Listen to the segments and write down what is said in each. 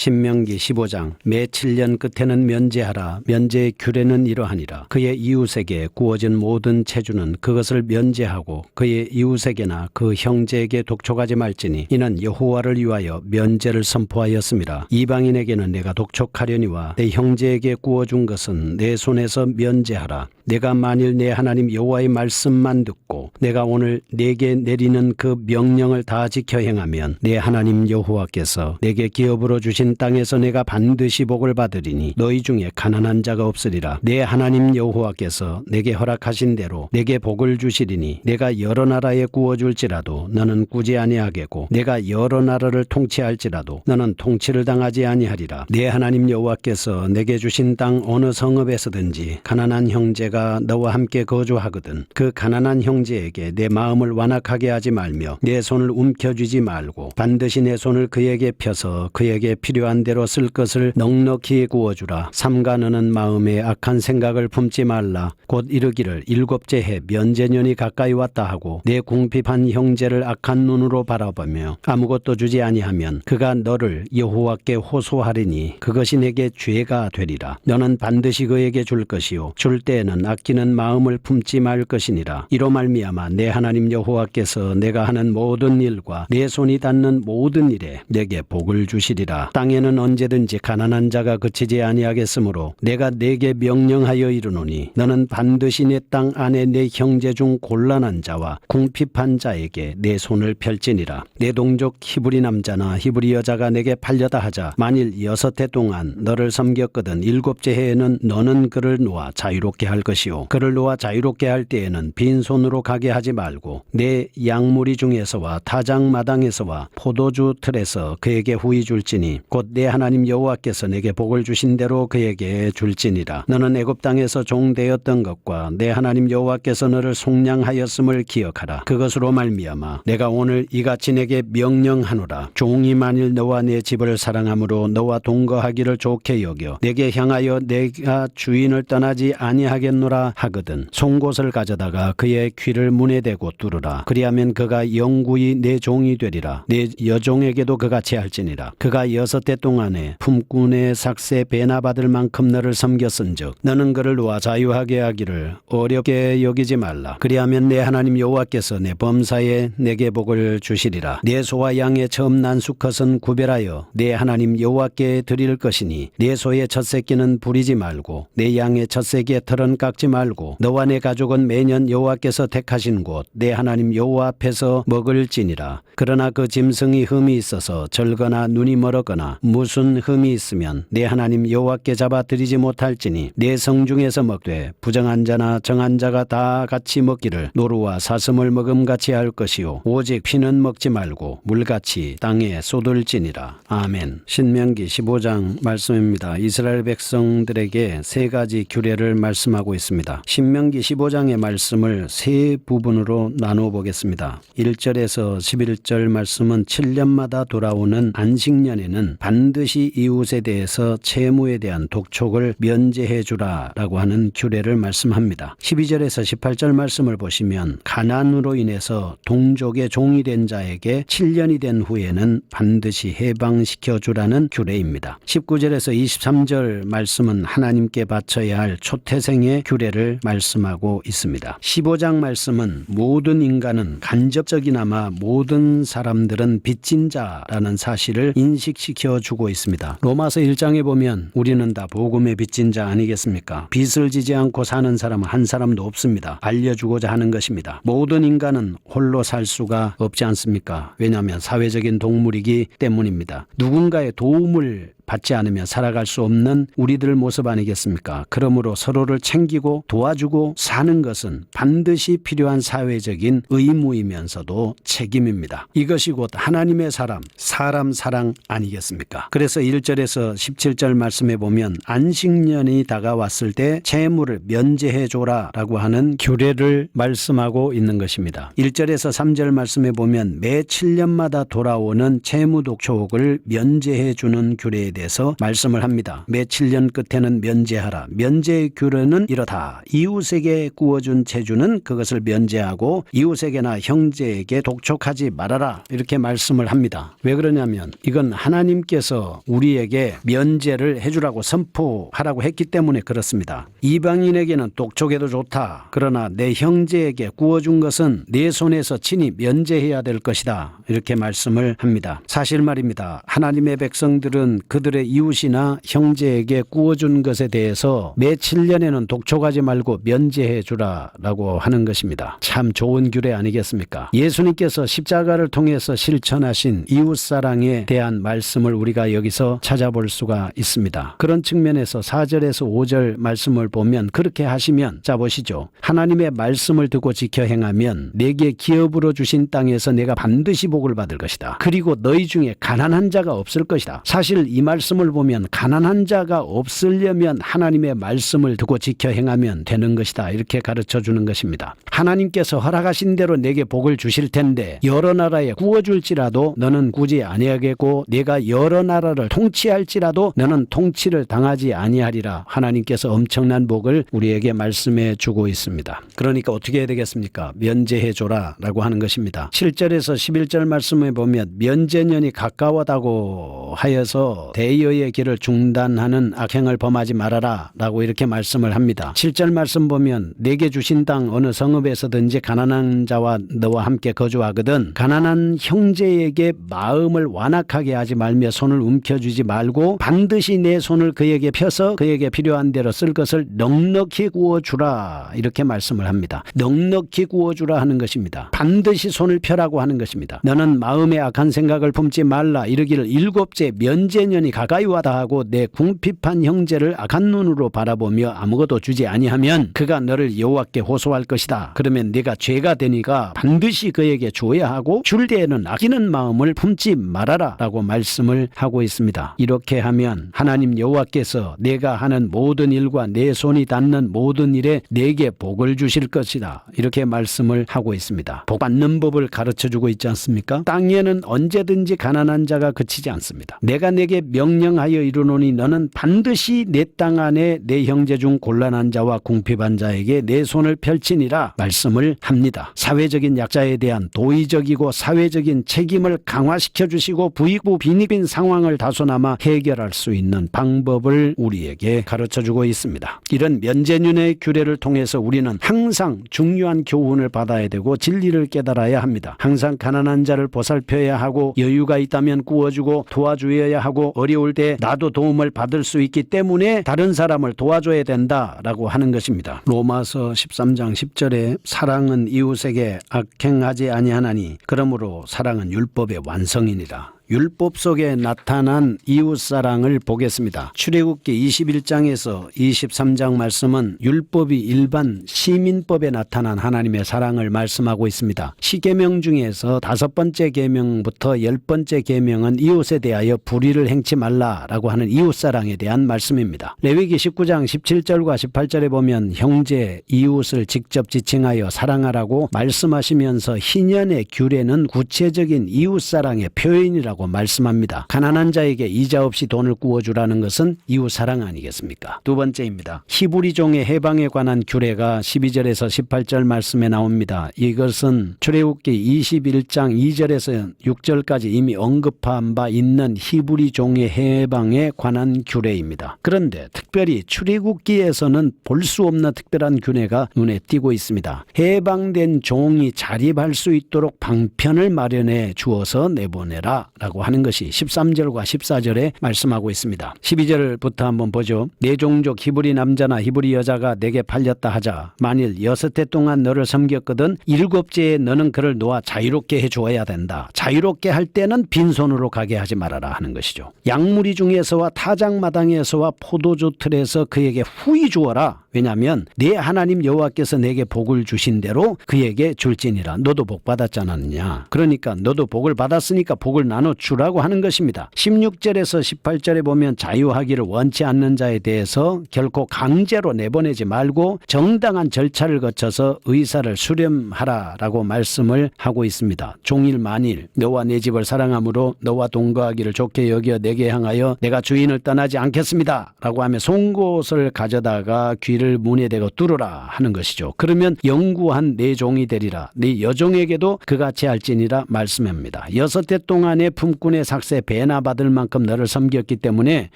신명기 15장 매 7년 끝에는 면제하라. 면제의 규례는 이러하니라. 그의 이웃에게 구워진 모든 체주는 그것을 면제하고 그의 이웃에게나 그 형제에게 독촉하지 말지니 이는 여호와를 위하여 면제를 선포하였음이라. 이방인에게는 내가 독촉하려니와 내 형제에게 구워준 것은 내 손에서 면제하라. 내가 만일 내 하나님 여호와의 말씀만 듣고 내가 오늘 내게 내리는 그 명령을 다 지켜 행하면 내 하나님 여호와께서 내게 기업으로 주신 땅에서 내가 반드시 복을 받으리니 너희 중에 가난한 자가 없으리라. 내 하나님 여호와께서 내게 허락하신 대로 내게 복을 주시리니 내가 여러 나라에 구워줄지라도 너는 꾸지 아니하겠고 내가 여러 나라를 통치할지라도 너는 통치를 당하지 아니하리라. 내 하나님 여호와께서 내게 주신 땅 어느 성읍에서든지 가난한 형제가 너와 함께 거주하거든 그 가난한 형제에게 내 마음을 완악하게 하지 말며 내 손을 움켜쥐지 말고 반드시 내 손을 그에게 펴서 그에게 필요한 대로 쓸 것을 넉넉히 구워주라. 삼가 너는 마음에 악한 생각을 품지 말라. 곧 이르기를 일곱째 해 면제년이 가까이 왔다 하고 내 궁핍한 형제를 악한 눈으로 바라보며 아무것도 주지 아니하면 그가 너를 여호와께 호소하리니 그것이 내게 죄가 되리라. 너는 반드시 그에게 줄 것이요 줄 때에는 아끼는 마음을 품지 말 것이니라. 이로 말미암아 내 하나님 여호와께서 내가 하는 모든 일과 내 손이 닿는 모든 일에 내게 복을 주시리라. 땅에는 언제든지 가난한 자가 그치지 아니하겠으므로 내가 내게 명령하여 이르노니 너는 반드시 내 땅 안에 내 형제 중 곤란한 자와 궁핍한 자에게 내 손을 펼지니라. 내 동족 히브리 남자나 히브리 여자가 내게 팔려다 하자 만일 6해 동안 너를 섬겼거든 7째 해에는 너는 그를 놓아 자유롭게 할 것이요 그를 놓아 자유롭게 할 때에는 빈손으로 가게 하지 말고 내 양무리 중에서와 타작 마당에서와 포도주 틀에서 그에게 후히 줄지니 곧 내 하나님 여호와께서 내게 복을 주신 대로 그에게 줄지니라. 너는 애굽 땅에서 종되었던 것과 내 하나님 여호와께서 너를 속량하였음을 기억하라. 그것으로 말미암아 내가 오늘 이같이 내게 명령하노라. 종이 만일 너와 내 집을 사랑함으로 너와 동거하기를 좋게 여겨 내게 향하여 내가 주인을 떠나지 아니하겠노라 하거든 송곳을 가져다가 그의 귀를 문에 대고 뚫으라. 그리하면 그가 영구히 내 종이 되리라. 내 여종에게도 그같이 할지니라. 그가 6해 동안에 품꾼의 삭새 배나 받을 만큼 너를 섬겼은즉 너는 그를 놓아 자유하게 하기를 어렵게 여기지 말라. 그리하면 내 하나님 여호와께서 내 범사에 내게 복을 주시리라. 내 소와 양의 처음 난 수컷은 구별하여 내 하나님 여호와께 드릴 것이니 내 소의 첫 새끼는 부리지 말고 내 양의 첫 새끼의 털은 깎지 말고 너와 내 가족은 매년 여호와께서 택하신 곳 내 하나님 여호와 앞에서 먹을지니라. 그러나 그 짐승이 흠이 있어서 절거나 눈이 멀었거나 무슨 흠이 있으면 내 하나님 여호와께 잡아 드리지 못할지니 내 성중에서 먹되 부정한 자나 정한 자가 다 같이 먹기를 노루와 사슴을 먹음같이 할 것이요 오직 피는 먹지 말고 물같이 땅에 쏟을지니라. 아멘. 신명기 15장 말씀입니다. 이스라엘 백성들에게 3가지 규례를 말씀하고 있습니다. 신명기 15장의 말씀을 3부분으로 나누어 보겠습니다. 1절에서 11절 말씀은 7년마다 돌아오는 안식년에는 반드시 이웃에 대해서 채무에 대한 독촉을 면제해 주라 라고 하는 규례를 말씀합니다. 12절에서 18절 말씀을 보시면 가난으로 인해서 동족의 종이 된 자에게 7년이 된 후에는 반드시 해방시켜 주라는 규례입니다. 19절에서 23절 말씀은 하나님께 바쳐야 할 초태생의 규례를 말씀하고 있습니다. 15장 말씀은 모든 인간은 간접적이나마 모든 사람들은 빚진 자라는 사실을 인식시켜 주고 있습니다. 로마서 1장에 보면 우리는 다 복음의 빚진 자 아니겠습니까? 빚을 지지 않고 사는 사람은 한 사람도 없습니다. 알려주고자 하는 것입니다. 모든 인간은 홀로 살 수가 없지 않습니까? 왜냐하면 사회적인 동물이기 때문입니다. 누군가의 도움을 받지 않으면 살아갈 수 없는 우리들 모습 아니겠습니까? 그러므로 서로를 챙기고 도와주고 사는 것은 반드시 필요한 사회적인 의무이면서도 책임입니다. 이것이 곧 하나님의 사람 사랑 아니겠습니까? 그래서 1절에서 17절 말씀에 보면 안식년이 다가왔을 때 채무를 면제해 줘라 라고 하는 규례를 말씀하고 있는 것입니다. 1절에서 3절 말씀에 보면 매 7년마다 돌아오는 채무 독촉을 면제해 주는 규례에 대해서 말씀을 합니다. 매 7년 끝에는 면제하라. 면제의 규례는 이렇다. 이웃에게 구워준 채주는 그것을 면제하고 이웃에게나 형제에게 독촉하지 말아라. 이렇게 말씀을 합니다. 왜 그러냐면 이건 하나님께서 우리에게 면제를 해주라고 선포하라고 했기 때문에 그렇습니다. 이방인에게는 독촉해도 좋다. 그러나 내 형제에게 구워준 것은 내 손에서 친히 면제해야 될 것이다. 이렇게 말씀을 합니다. 사실 말입니다. 하나님의 백성들은 그들의 이웃이나 형제에게 구워준 것에 대해서 매 7년에는 독촉하지 말고 면제해 주라라고 하는 것입니다. 참 좋은 규례 아니겠습니까? 예수님께서 십자가를 통해서 실천하신 이웃사랑에 대한 말씀을 우리가 여기서 찾아볼 수가 있습니다. 그런 측면에서 4절에서 5절 말씀을 보면 그렇게 하시면, 자 보시죠. 하나님의 말씀을 듣고 지켜 행하면 내게 기업으로 주신 땅에서 내가 반드시 복을 받을 것이다. 그리고 너희 중에 가난한 자가 없을 것이다. 사실 이 말씀을 보면 가난한 자가 없으려면 하나님의 말씀을 듣고 지켜 행하면 되는 것이다. 이렇게 가르쳐 주는 것입니다. 하나님께서 허락하신 대로 내게 복을 주실 텐데 여러 나라에 구워줄지라도 너는 구지 아니하겠고 내가 여러 나라를 통치할지라도 너는 통치를 당하지 아니하리라. 하나님께서 엄청난 복을 우리에게 말씀해 주고 있습니다. 그러니까 어떻게 해야 되겠습니까? 면제해 줘라 라고 하는 것입니다. 7절에서 11절 말씀에 보면 면제년이 가까웠다고 하여서 대여의 길을 중단하는 악행을 범하지 말아라 라고 이렇게 말씀을 합니다. 7절 말씀 보면 내게 주신 땅 어느 성읍에서든지 가난한 자와 너와 함께 거주하거든 가난한 형제에게 마음을 완악하게 하지 말며 손을 움켜쥐지 말고 반드시 내 손을 그에게 펴서 그에게 필요한 대로 쓸 것을 넉넉히 구워주라 이렇게 말씀을 합니다. 넉넉히 구워주라 하는 것입니다. 반드시 손을 펴라고 하는 것입니다. 너는 마음에 악한 생각을 품지 말라 이르기를 일곱째 면제년이 가까이 와다 하고 내 궁핍한 형제를 악한 눈으로 바라보며 아무것도 주지 아니하면 그가 너를 여호와께 호소할 것이다. 그러면 네가 죄가 되니까 반드시 그에게 주어야 하고 줄 때에는 아끼는 마음을 품지 말아라 라고 말씀을 하고 있습니다. 이렇게 하면 하나님 여호와께서 내가 하는 모든 일과 내 손이 닿는 모든 일에 내게 복을 주실 것이다. 이렇게 말씀을 하고 있습니다. 복 받는 법을 가르쳐주고 있지 않습니까? 땅에는 언제든지 가난한 자가 그치지 않습니다. 내가 내게 명령하여 이르노니 너는 반드시 내 땅 안에 내 형제 중 곤란한 자와 궁핍한 자에게 내 손을 펼치니라 말씀을 합니다. 사회적인 약자에 대한 도의적이고 사회적인 책임을 강화시켜 주시고 부익부 빈익빈 상황을 다소나마 해결할 수 있는 방법을 우리에게 가르쳐주고 있습니다. 이런 면제년의 규례를 통해서 우리는 항상 중요한 교훈을 받아야 되고 진리를 깨달아야 합니다. 항상 가난한 자를 보살펴야 하고 여유가 있다면 구워주고 도와주어야 하고 어려울 때 나도 도움을 받을 수 있기 때문에 다른 사람을 도와줘야 된다라고 하는 것입니다. 로마서 13장 10절에 사랑은 이웃에게 악행하지 아니하나니 그러므로 사랑은 율법의 완성이니라. 율법 속에 나타난 이웃사랑을 보겠습니다. 출애굽기 21장에서 23장 말씀은 율법이 일반 시민법에 나타난 하나님의 사랑을 말씀하고 있습니다. 10계명 중에서 5번째 계명부터 10번째 계명은 이웃에 대하여 불의를 행치 말라라고 하는 이웃사랑에 대한 말씀입니다. 레위기 19장 17절과 18절에 보면 형제, 이웃을 직접 지칭하여 사랑하라고 말씀하시면서 희년의 규례는 구체적인 이웃사랑의 표현이라고 말씀합니다. 가난한 자에게 이자 없이 돈을 구워주라는 것은 이웃사랑 아니겠습니까? 두 번째입니다. 히브리 종의 해방에 관한 규례가 12절에서 18절 말씀에 나옵니다. 이것은 출애굽기 21장 2절에서 6절까지 이미 언급한 바 있는 히브리 종의 해방에 관한 규례입니다. 그런데 특별히 출애굽기에서는 볼 수 없는 특별한 규례가 눈에 띄고 있습니다. 해방된 종이 자립할 수 있도록 방편을 마련해 주어서 내보내라 라고 하는 것이 13절과 14절에 말씀하고 있습니다. 12절부터 한번 보죠. 내 종족 히브리 남자나 히브리 여자가 내게 팔렸다 하자. 만일 6해 동안 너를 섬겼거든 7째에 너는 그를 놓아 자유롭게 해주어야 된다. 자유롭게 할 때는 빈손으로 가게 하지 말아라 하는 것이죠. 양무리 중에서와 타작마당에서와 포도주 틀에서 그에게 후히 주어라. 왜냐하면 내 하나님 여호와께서 내게 복을 주신 대로 그에게 줄지니라. 너도 복 받았지 않았느냐. 그러니까 너도 복을 받았으니까 복을 나눠주라고 하는 것입니다. 16절에서 18절에 보면 자유하기를 원치 않는 자에 대해서 결코 강제로 내보내지 말고 정당한 절차를 거쳐서 의사를 수렴하라라고 말씀을 하고 있습니다. 종일 만일 너와 내 집을 사랑함으로 너와 동거하기를 좋게 여겨 내게 향하여 내가 주인을 떠나지 않겠습니다 라고 하며 송곳을 가져다가 귀를 문에 대고 뚫으라 하는 것이죠. 그러면 영구한 내 종이 되리라. 네 여종에게도 그같이 할지니라 말씀합니다. 6해 동안의 품꾼의 삭세 배나 받을 만큼 너를 섬겼기 때문에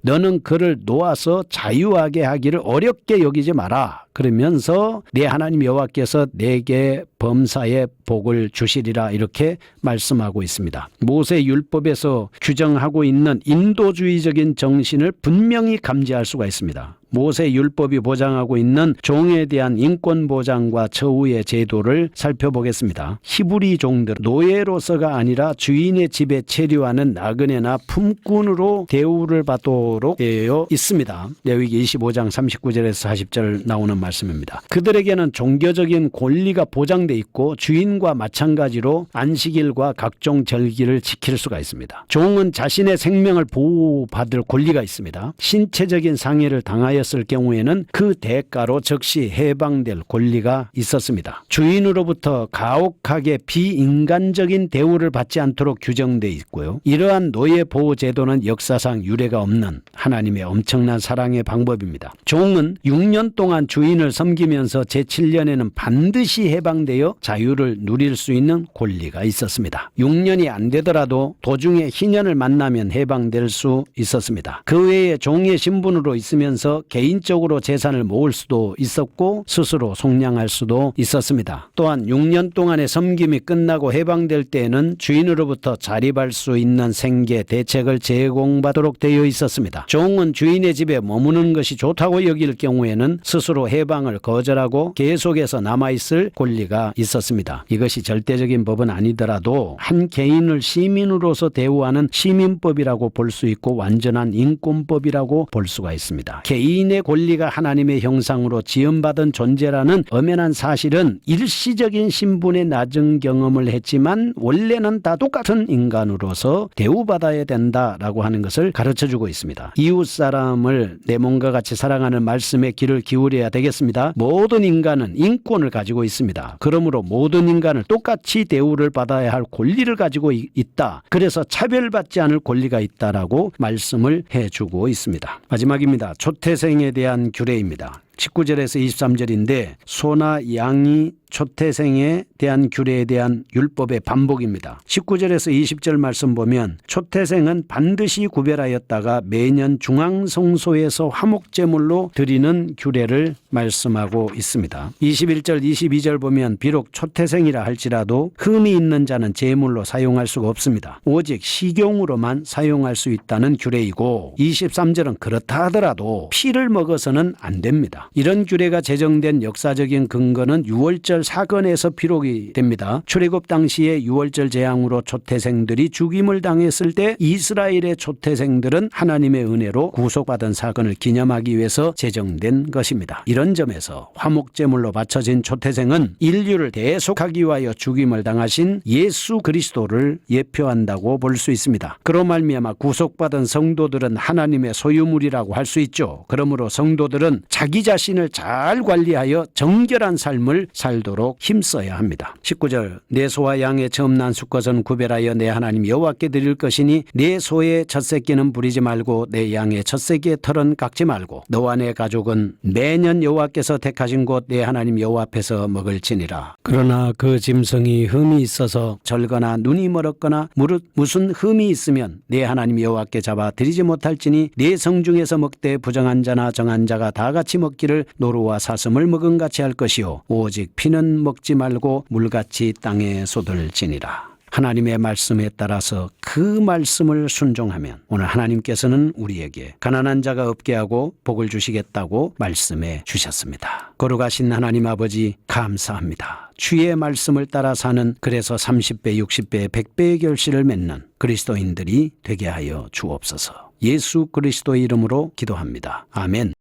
너는 그를 놓아서 자유하게 하기를 어렵게 여기지 마라. 그러면서 내 하나님 여호와께서 내게 범사에 복을 주시리라 이렇게 말씀하고 있습니다. 모세 율법에서 규정하고 있는 인도주의적인 정신을 분명히 감지할 수가 있습니다. 모세 율법이 보장하고 있는 종에 대한 인권 보장과 처우의 제도를 살펴보겠습니다. 히브리 종들 노예로서가 아니라 주인의 집에 체류하는 나그네나 품꾼으로 대우를 받도록 되어 있습니다. 레위기 25장 39절에서 40절 나오는 말씀입니다. 그들에게는 종교적인 권리가 보장돼 있고 주인과 마찬가지로 안식일과 각종 절기를 지킬 수가 있습니다. 종은 자신의 생명을 보호받을 권리가 있습니다. 신체적인 상해를 당하였을 경우에는 그 대가로 즉시 해방될 권리가 있었습니다. 주인으로부터 가혹하게 비인간적인 대우를 받지 않도록 규정되어 있고요. 이러한 노예 보호 제도는 역사상 유례가 없는 하나님의 엄청난 사랑의 방법입니다. 종은 6년 동안 주인을 섬기면서 제7년에는 반드시 해방되어 자유를 누릴 수 있는 권리가 있었습니다. 6년이 안 되더라도 도중에 희년을 만나면 해방될 수 있었습니다. 그 외에 종의 신분으로 있으면서 개인적으로 재산을 모을 수도 있었고 스스로 속량할 수도 있었습니다. 또한 6년 동안의 섬김이 끝나고 해방될 때에는 주인으로부터 자립할 수 있는 생계 대책을 제공받도록 되어 있었습니다. 종은 주인의 집에 머무는 것이 좋다고 여길 경우에는 스스로 해방을 거절하고 계속해서 남아있을 권리가 있었습니다. 이것이 절대적인 법은 아니더라도 한 개인을 시민으로서 대우하는 시민법이라고 볼 수 있고 완전한 인권법이라고 볼 수가 있습니다. 개인의 권리가 하나님의 형상으로 지음받은 존재라는 엄연한 사실은 일시적인 신분의 낮은 경험을 했지만 원래는 다 똑같은 인간으로서 대우받아야 된다라고 하는 것을 가르쳐주고 있습니다. 이웃 사람을 내 몸과 같이 사랑하는 말씀에 귀를 기울여야 되겠습니다. 모든 인간은 인권을 가지고 있습니다. 그러므로 모든 인간을 똑같이 대우를 받아야 할 권리를 가지고 있다. 그래서 차별받지 않을 권리가 있다라고 말씀을 해주고 있습니다. 마지막입니다. 초태생에 대한 규례입니다. 19절에서 23절인데 소나 양이 초태생에 대한 규례에 대한 율법의 반복입니다. 19절에서 20절 말씀 보면 초태생은 반드시 구별하였다가 매년 중앙성소에서 화목제물로 드리는 규례를 말씀하고 있습니다. 21절 22절 보면 비록 초태생이라 할지라도 흠이 있는 자는 제물로 사용할 수가 없습니다. 오직 식용으로만 사용할 수 있다는 규례이고 23절은 그렇다 하더라도 피를 먹어서는 안 됩니다. 이런 규례가 제정된 역사적인 근거는 유월절 사건에서 비록이 됩니다. 출애굽 당시에 유월절 재앙으로 초태생들이 죽임을 당했을 때 이스라엘의 초태생들은 하나님의 은혜로 구속받은 사건을 기념하기 위해서 제정된 것입니다. 이런 점에서 화목제물로 바쳐진 초태생은 인류를 대속하기 위하여 죽임을 당하신 예수 그리스도를 예표한다고 볼 수 있습니다. 그로 말미암아 구속받은 성도들은 하나님의 소유물이라고 할 수 있죠. 그러므로 성도들은 자기 자신을 잘 관리하여 정결한 삶을 살도록 힘써야 합니다. 19절 내 소와 양의 처음 난 수컷은 구별하여 내 하나님 여호와께 드릴 것이니 내 소의 젖새끼는 부리지 말고 내 양의 젖새끼의 털은 깎지 말고 너와 내 가족은 매년 여호와께서 택하신 곳 내 하나님 여호와 앞에서 먹을지니라. 그러나 그 짐승이 흠이 있어서 절거나 눈이 멀었거나 무슨 흠이 있으면 내 하나님 여호와께 잡아 드리지 못할지니 내 성중에서 먹되 부정한 자나 정한 자가 다 같이 먹기를 노루와 사슴을 먹은 같이 할 것이요 오직 피는 먹지 말고 물같이 땅에 쏟을지니라. 하나님의 말씀에 따라서 그 말씀을 순종하면 오늘 하나님께서는 우리에게 가난한 자가 없게 하고 복을 주시겠다고 말씀해 주셨습니다. 거룩하신 하나님 아버지 감사합니다. 주의 말씀을 따라 사는 그래서 30배, 60배, 100배의 결실을 맺는 그리스도인들이 되게 하여 주옵소서. 예수 그리스도의 이름으로 기도합니다. 아멘.